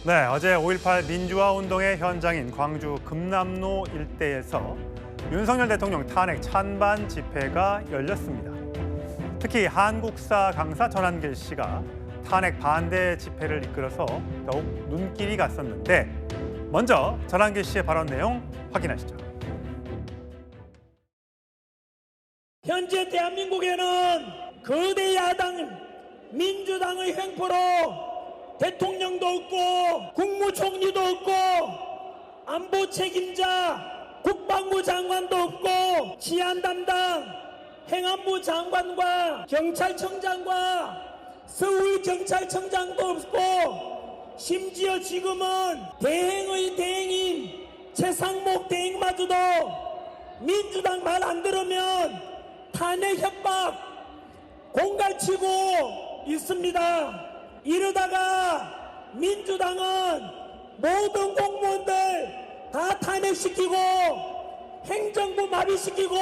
네, 어제 5.18 민주화 운동의 현장인 광주 금남로 일대에서 윤석열 대통령 탄핵 찬반 집회가 열렸습니다. 특히 한국사 강사 전한길 씨가 탄핵 반대 집회를 이끌어서 더욱 눈길이 갔었는데 먼저 전한길 씨의 발언 내용 확인하시죠. 현재 대한민국에는 거대 야당 민주당의 횡포로 대통령도 없고 국무총리도 없고 안보 책임자 국방부 장관도 없고 치안 담당 행안부 장관과 경찰청장과 서울경찰청장도 없고 심지어 지금은 대행의 대행인 최상목 대행마저도 민주당 말 안 들으면 탄핵 협박 공갈치고 있습니다. 이러다가 민주당은 모든 공무원들 다 탄핵시키고 행정부 마비시키고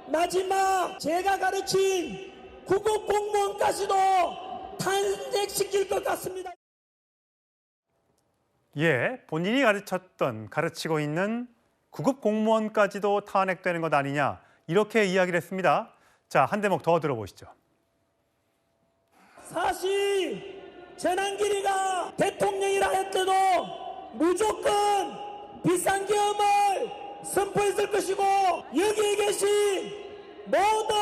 마지막 제가 가르친 구급 공무원까지도 탄핵시킬 것 같습니다. 예, 본인이 가르치고 있는 구급 공무원까지도 탄핵되는 것 아니냐 이렇게 이야기를 했습니다. 자, 한 대목 더 들어보시죠. 사실 전한길이가 대통령이라 했때도 무조건 비상계엄을 선포했을 것이고 여기에 계신 모든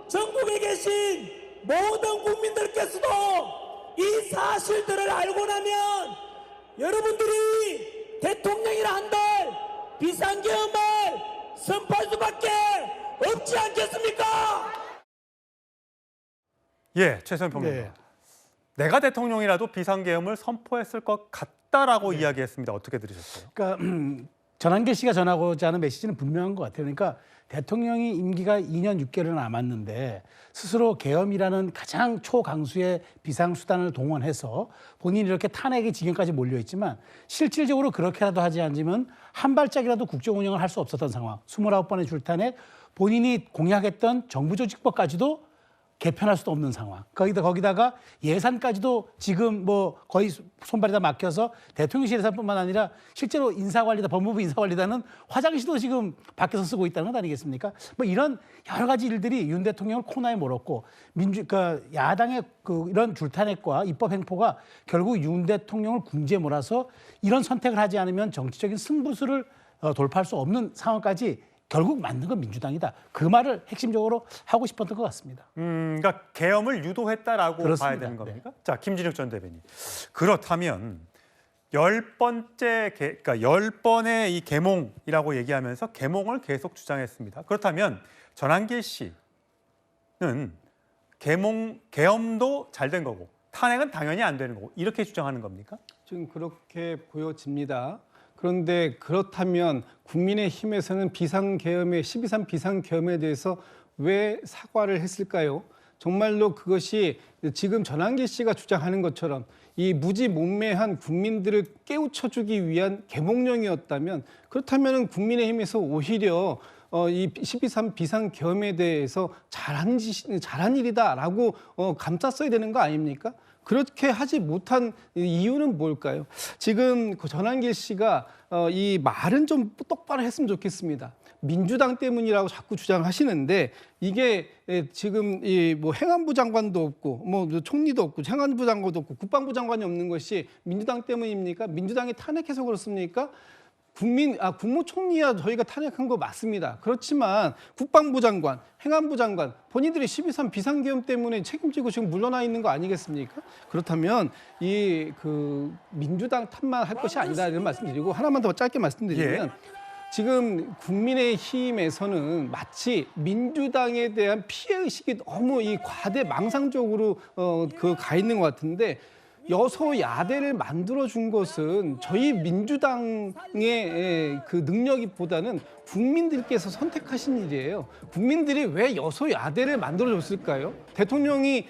전국에 계신 모든 국민들께서도 이 사실들을 알고 나면 여러분들이 대통령이라 한들 비상계엄을 선포할 수밖에 없지 않겠습니까? 예, 최선 평론가. 네. 내가 대통령이라도 비상계엄을 선포했을 것 같다라고 이야기했습니다. 어떻게 들으셨어요? 그러니까 전한길 씨가 전하고자 하는 메시지는 분명한 것 같아요. 그러니까 대통령이 임기가 2년 6개월 남았는데 스스로 계엄이라는 가장 초강수의 비상수단을 동원해서 본인이 이렇게 탄핵의 지경까지 몰려있지만 실질적으로 그렇게라도 하지 않으면 한 발짝이라도 국정 운영을 할 수 없었던 상황. 29번의 줄탄핵, 본인이 공약했던 정부조직법까지도 개편할 수도 없는 상황. 거기다가 예산까지도 지금 뭐 거의 손발이 다 막혀서 대통령실 예산뿐만 아니라 실제로 인사관리다, 법무부 인사관리다는 화장실도 지금 밖에서 쓰고 있다는 것 아니겠습니까? 뭐 이런 여러 가지 일들이 윤 대통령을 코너에 몰았고 그러니까 야당의 이런 줄탄핵과 입법 행포가 결국 윤 대통령을 궁지에 몰아서 이런 선택을 하지 않으면 정치적인 승부수를 돌파할 수 없는 상황까지 결국 만든 건 민주당이다. 그 말을 핵심적으로 하고 싶었던 것 같습니다. 그러니까 계엄을 유도했다라고 그렇습니다. 봐야 되는 겁니까? 네. 자, 김진욱 전 대변인. 그렇다면 10번째, 그러니까 10번의 이 계몽이라고 얘기하면서 계몽을 계속 주장했습니다. 그렇다면 전한길 씨는 계엄도 잘 된 거고 탄핵은 당연히 안 되는 거고 이렇게 주장하는 겁니까? 지금 그렇게 보여집니다. 그런데 그렇다면 국민의힘에서는 비상계엄의 12.3 비상계엄에 대해서 왜 사과를 했을까요? 정말로 그것이 지금 전한길 씨가 주장하는 것처럼 이 무지몽매한 국민들을 깨우쳐주기 위한 계몽령이었다면 그렇다면 국민의힘에서 오히려 이 12.3 비상계엄에 대해서 잘한 일이다라고 감쌌어야 되는 거 아닙니까? 그렇게 하지 못한 이유는 뭘까요? 지금 전한길 씨가 이 말은 좀 똑바로 했으면 좋겠습니다. 민주당 때문이라고 자꾸 주장하시는데 이게 지금 이 뭐 행안부 장관도 없고 뭐 총리도 없고 행안부 장관도 없고 국방부 장관이 없는 것이 민주당 때문입니까? 민주당이 탄핵해서 그렇습니까? 국무총리야 저희가 탄핵한 거 맞습니다. 그렇지만 국방부 장관, 행안부 장관 본인들이 12.3 비상계엄 때문에 책임지고 지금 물러나 있는 거 아니겠습니까? 그렇다면 이 민주당 탓만 할 것이 아니다 이런 말씀드리고 하나만 더 짧게 말씀드리면 지금 국민의힘에서는 마치 민주당에 대한 피해의식이 너무 이 과대망상적으로 가 있는 것 같은데 여소야대를 만들어준 것은 저희 민주당의 그 능력보다는 국민들께서 선택하신 일이에요. 국민들이 왜 여소야대를 만들어줬을까요? 대통령이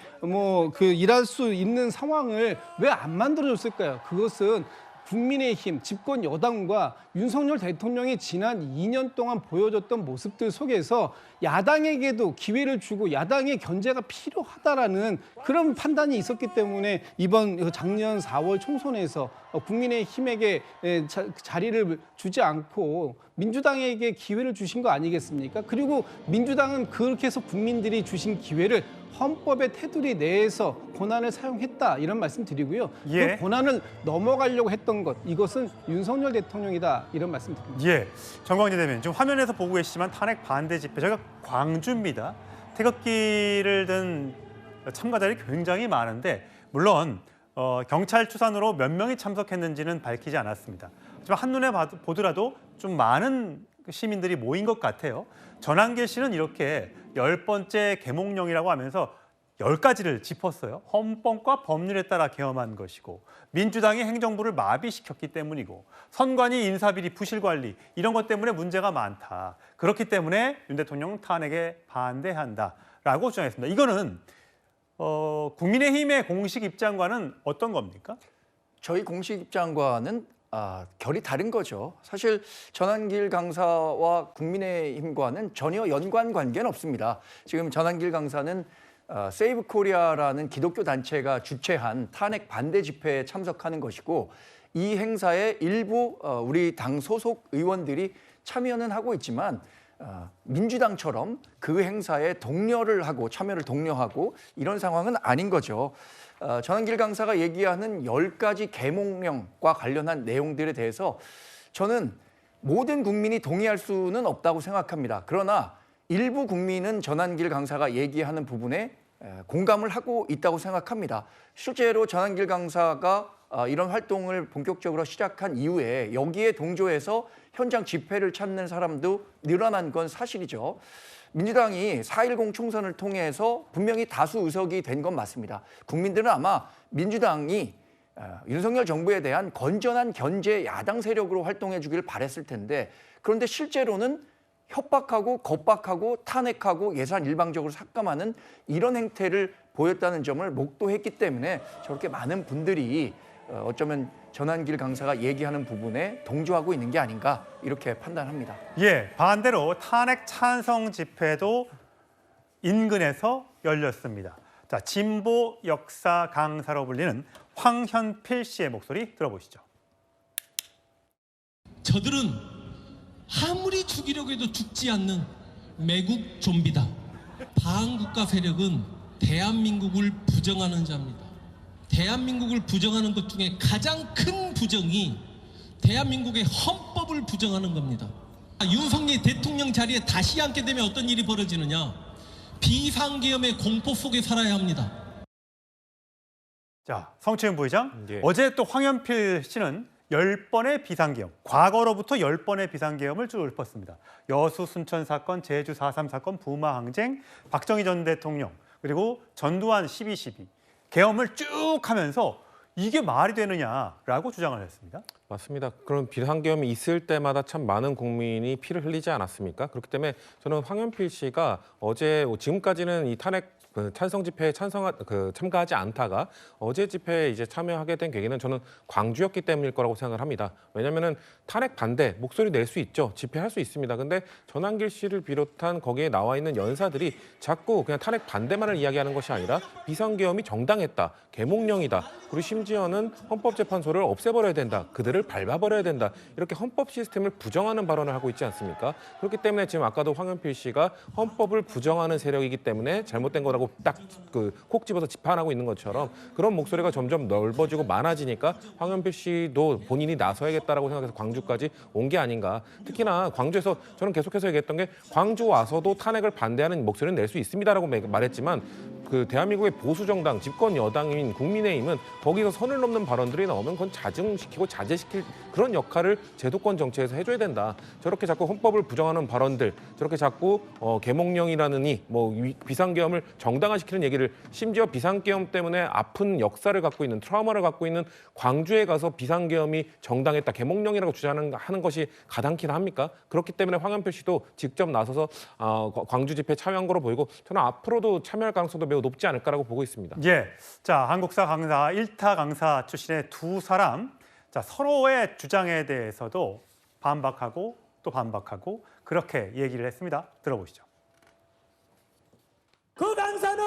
일할 수 있는 상황을 왜 안 만들어줬을까요? 그것은 국민의힘 집권 여당과 윤석열 대통령이 지난 2년 동안 보여줬던 모습들 속에서 야당에게도 기회를 주고 야당의 견제가 필요하다라는 그런 판단이 있었기 때문에 이번 작년 4월 총선에서 국민의힘에게 자리를 주지 않고 민주당에게 기회를 주신 거 아니겠습니까? 그리고 민주당은 그렇게 해서 국민들이 주신 기회를 헌법의 테두리 내에서 권한을 사용했다 이런 말씀 드리고요. 예. 그 권한을 넘어가려고 했던 것 이것은 윤석열 대통령이다 이런 말씀 드립니다. 예, 정광진 대변인 지금 화면에서 보고 계시지만 탄핵 반대 집회 저희가 광주입니다. 태극기를 든 참가자들이 굉장히 많은데 물론 경찰 추산으로 몇 명이 참석했는지는 밝히지 않았습니다. 하지만 한눈에 보더라도 좀 많은 시민들이 모인 것 같아요. 전한길 씨는 이렇게 10번째 계몽령이라고 하면서 10가지를 짚었어요. 헌법과 법률에 따라 개엄한 것이고 민주당이 행정부를 마비시켰기 때문이고 선관위 인사비리 부실 관리 이런 것 때문에 문제가 많다. 그렇기 때문에 윤 대통령 탄핵에 반대한다라고 주장했습니다. 이거는 국민의힘의 공식 입장과는 어떤 겁니까? 저희 공식 입장과는 결이 다른 거죠. 사실 전한길 강사와 국민의힘과는 전혀 연관 관계는 없습니다. 지금 전한길 강사는 세이브 코리아라는 기독교 단체가 주최한 탄핵 반대 집회에 참석하는 것이고 이 행사에 일부 우리 당 소속 의원들이 참여는 하고 있지만 민주당처럼 그 행사에 참여를 독려하고 이런 상황은 아닌 거죠. 전한길 강사가 얘기하는 10가지 계몽령과 관련한 내용들에 대해서 저는 모든 국민이 동의할 수는 없다고 생각합니다. 그러나 일부 국민은 전한길 강사가 얘기하는 부분에 공감을 하고 있다고 생각합니다. 실제로 전한길 강사가 이런 활동을 본격적으로 시작한 이후에 여기에 동조해서 현장 집회를 찾는 사람도 늘어난 건 사실이죠. 민주당이 4.10 총선을 통해서 분명히 다수 의석이 된 건 맞습니다. 국민들은 아마 민주당이 윤석열 정부에 대한 건전한 견제 야당 세력으로 활동해 주길 바랬을 텐데 그런데 실제로는 협박하고 겁박하고 탄핵하고 예산 일방적으로 삭감하는 이런 행태를 보였다는 점을 목도했기 때문에 저렇게 많은 분들이 어쩌면 전한길 강사가 얘기하는 부분에 동조하고 있는 게 아닌가 이렇게 판단합니다. 예, 반대로 탄핵 찬성 집회도 인근에서 열렸습니다. 자, 진보 역사 강사로 불리는 황현필 씨의 목소리 들어보시죠. 저들은 아무리 죽이려고 해도 죽지 않는 매국 좀비다. 반국가 세력은 대한민국을 부정하는 자입니다. 대한민국을 부정하는 것 중에 가장 큰 부정이 대한민국의 헌법을 부정하는 겁니다. 윤석열 대통령 자리에 다시 앉게 되면 어떤 일이 벌어지느냐. 비상계엄의 공포 속에 살아야 합니다. 자, 성채윤 부의장, 예. 어제 또 황현필 씨는 10번의 비상계엄, 과거로부터 10번의 비상계엄을 쭉 읊었습니다. 여수 순천 사건, 제주 4.3 사건, 부마 항쟁, 박정희 전 대통령, 그리고 전두환 12.12. 계엄을 쭉 하면서 이게 말이 되느냐라고 주장을 했습니다. 맞습니다. 그런 비상계엄이 있을 때마다 참 많은 국민이 피를 흘리지 않았습니까? 그렇기 때문에 저는 황현필 씨가 어제 지금까지는 이 탄핵 찬성 집회에 참가하지 않다가 어제 집회에 이제 참여하게 된 계기는 저는 광주였기 때문일 거라고 생각을 합니다. 왜냐하면은 탄핵 반대 목소리 낼 수 있죠. 집회할 수 있습니다. 근데 전한길 씨를 비롯한 거기에 나와 있는 연사들이 자꾸 그냥 탄핵 반대만을 이야기하는 것이 아니라 비상계엄이 정당했다, 계몽령이다, 그리고 심지어는 헌법재판소를 없애버려야 된다, 그들을 밟아버려야 된다, 이렇게 헌법 시스템을 부정하는 발언을 하고 있지 않습니까? 그렇기 때문에 지금 아까도 황현필 씨가 헌법을 부정하는 세력이기 때문에 잘못된 거라고 딱 콕 집어서 비판하고 있는 것처럼 그런 목소리가 점점 넓어지고 많아지니까 황현필 씨도 본인이 나서야겠다라고 생각해서 광주까지 온 게 아닌가. 특히나 광주에서 저는 계속해서 얘기했던 게 광주 와서도 탄핵을 반대하는 목소리는 낼 수 있습니다라고 말했지만 그 대한민국의 보수 정당 집권 여당인 국민의힘은 거기서 선을 넘는 발언들이 나오면 그건 자중시키고 자제시킬 그런 역할을 제도권 정치에서 해줘야 된다. 저렇게 자꾸 헌법을 부정하는 발언들, 저렇게 자꾸 계몽령이라느니 뭐 비상계엄을 정당화시키는 얘기를, 심지어 비상계엄 때문에 아픈 역사를 갖고 있는 트라우마를 갖고 있는 광주에 가서 비상계엄이 정당했다, 계몽령이라고 주장하는 것이 가당키나 합니까? 그렇기 때문에 황현필 씨도 직접 나서서 광주 집회에 참여한 거로 보이고 저는 앞으로도 참여할 가능성도 매우 높지 않을까라고 보고 있습니다. 예, 자, 한국사 강사 1타 강사 출신의 두 사람, 자, 서로의 주장에 대해서도 반박하고 또 반박하고 그렇게 얘기를 했습니다. 들어보시죠. 그 강사는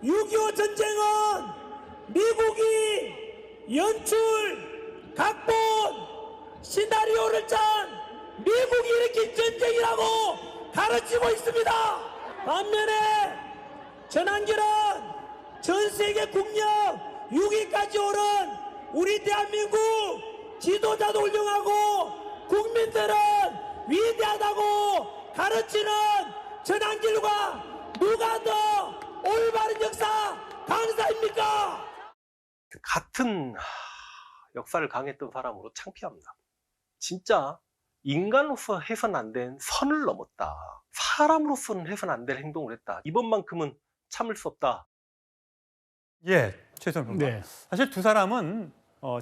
6.25 전쟁은 미국이 연출, 각본, 시나리오를 짠 미국이 일으킨 전쟁이라고 가르치고 있습니다. 반면에 전한길은 전 세계 국력 6위까지 오른 우리 대한민국 지도자도 훌륭하고 국민들은 위대하다고 가르치는 전한길과 누가 더 올바른 역사 강사입니까? 같은 역사를 강했던 사람으로 창피합니다. 진짜 인간으로서 해서는 안 된 선을 넘었다. 사람으로서는 해서는 안 될 행동을 했다. 이번만큼은 참을 수 없다. 예, 최선 평가. 네. 사실 두 사람은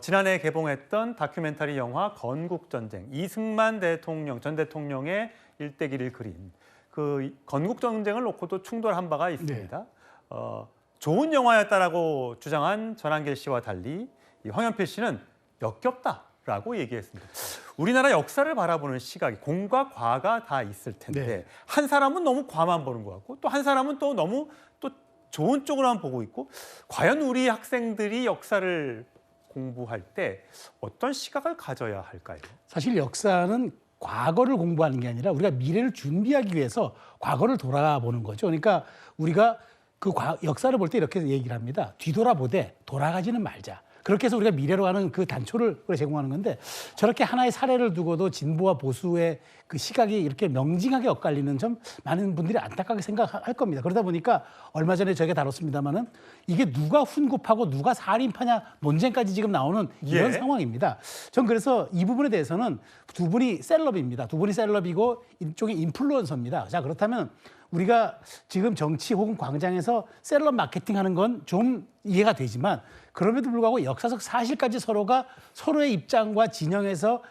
지난해 개봉했던 다큐멘터리 영화 건국전쟁, 이승만 대통령, 전 대통령의 일대기를 그린 그 건국전쟁을 놓고도 충돌한 바가 있습니다. 좋은 영화였다라고 주장한 전한길 씨와 달리 이 황현필 씨는 역겹다라고 얘기했습니다. 우리나라 역사를 바라보는 시각이 공과 과가 다 있을 텐데 네. 한 사람은 너무 과만 보는 것 같고 또 한 사람은 또 너무 또 좋은 쪽으로만 보고 있고 과연 우리 학생들이 역사를 공부할 때 어떤 시각을 가져야 할까요? 사실 역사는 과거를 공부하는 게 아니라 우리가 미래를 준비하기 위해서 과거를 돌아보는 거죠. 그러니까 우리가 그 역사를 볼 때 이렇게 얘기를 합니다. 뒤돌아보되 돌아가지는 말자. 그렇게 해서 우리가 미래로 가는 그 단초를 제공하는 건데 저렇게 하나의 사례를 두고도 진보와 보수의 그 시각이 이렇게 명징하게 엇갈리는 점 많은 분들이 안타깝게 생각할 겁니다. 그러다 보니까 얼마 전에 저희가 다뤘습니다마는 이게 누가 훈급하고 누가 살인파냐 논쟁까지 지금 나오는 이런 상황입니다. 전 그래서 이 부분에 대해서는 두 분이 셀럽입니다. 두 분이 셀럽이고 이쪽이 인플루언서입니다. 자, 그렇다면 우리가 지금 정치 혹은 광장에서 셀럽 마케팅하는 건 좀 이해가 되지만 그럼에도 불구하고 역사적 사실까지 서로가 서로의 입장과 진영에서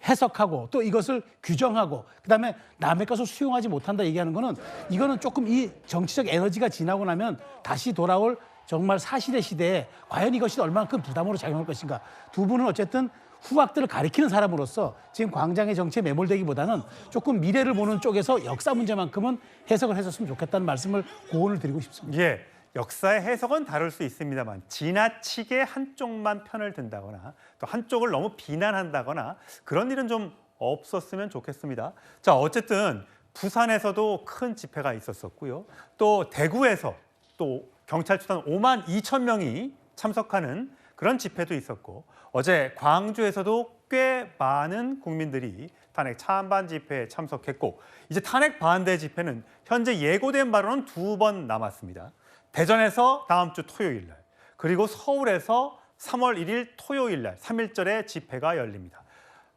해석하고 또 이것을 규정하고 그다음에 남의 것을 수용하지 못한다 얘기하는 거는 이거는 조금 이 정치적 에너지가 지나고 나면 다시 돌아올 정말 사실의 시대에 과연 이것이 얼마나 큰 부담으로 작용할 것인가. 두 분은 어쨌든 후학들을 가리키는 사람으로서 지금 광장의 정치에 매몰되기보다는 조금 미래를 보는 쪽에서 역사 문제만큼은 해석을 해줬으면 좋겠다는 말씀을 고언을 드리고 싶습니다. 예, 역사의 해석은 다를 수 있습니다만 지나치게 한쪽만 편을 든다거나 또 한쪽을 너무 비난한다거나 그런 일은 좀 없었으면 좋겠습니다. 자, 어쨌든 부산에서도 큰 집회가 있었었고요. 또 대구에서 또 경찰 추산 5만 2천 명이 참석하는 그런 집회도 있었고 어제 광주에서도 꽤 많은 국민들이 탄핵 찬반 집회에 참석했고 이제 탄핵 반대 집회는 현재 예고된 바로는 2번 남았습니다. 대전에서 다음 주 토요일 날 그리고 서울에서 3월 1일 토요일 날 3일절에 집회가 열립니다.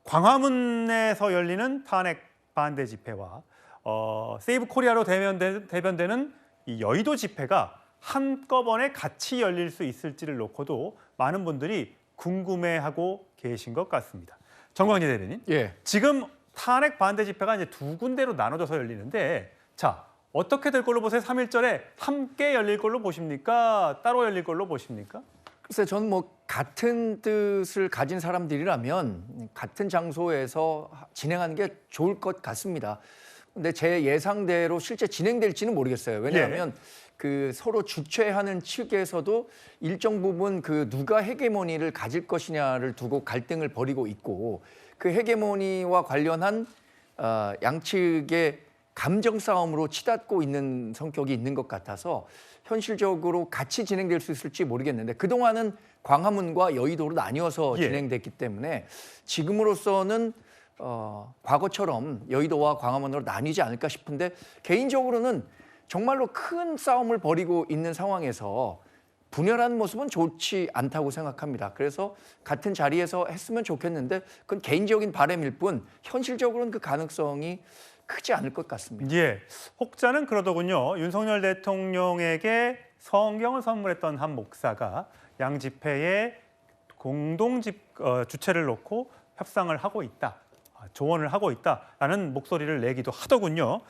광화문에서 열리는 탄핵 반대 집회와 세이브 코리아로 대변되는 이 여의도 집회가 한꺼번에 같이 열릴 수 있을지를 놓고도 많은 분들이 궁금해하고 계신 것 같습니다. 정광재 대변인, 예. 지금 탄핵 반대 집회가 이제 두 군데로 나눠져서 열리는데, 자 어떻게 될 걸로 보세요? 3일절에 함께 열릴 걸로 보십니까? 따로 열릴 걸로 보십니까? 글쎄, 저는 뭐 같은 뜻을 가진 사람들이라면 같은 장소에서 진행하는 게 좋을 것 같습니다. 근데 제 예상대로 실제 진행될지는 모르겠어요. 왜냐하면 그 서로 주최하는 측에서도 일정 부분 그 누가 헤게모니를 가질 것이냐를 두고 갈등을 벌이고 있고 그 헤게모니와 관련한 양측의 감정 싸움으로 치닫고 있는 성격이 있는 것 같아서 현실적으로 같이 진행될 수 있을지 모르겠는데 그동안은 광화문과 여의도로 나뉘어서 진행됐기 때문에 지금으로서는 과거처럼 여의도와 광화문으로 나뉘지 않을까 싶은데 개인적으로는 정말로 큰 싸움을 벌이고 있는 상황에서 분열한 모습은 좋지 않다고 생각합니다. 그래서 같은 자리에서 했으면 좋겠는데 그건 개인적인 바람일 뿐 현실적으로는 그 가능성이 크지 않을 것 같습니다. 예, 혹자는 그러더군요. 윤석열 대통령에게 성경을 선물했던 한 목사가 양 집회에 공동 주최를 놓고 협상을 하고 있다, 조언을 하고 있다라는 목소리를 내기도 하더군요.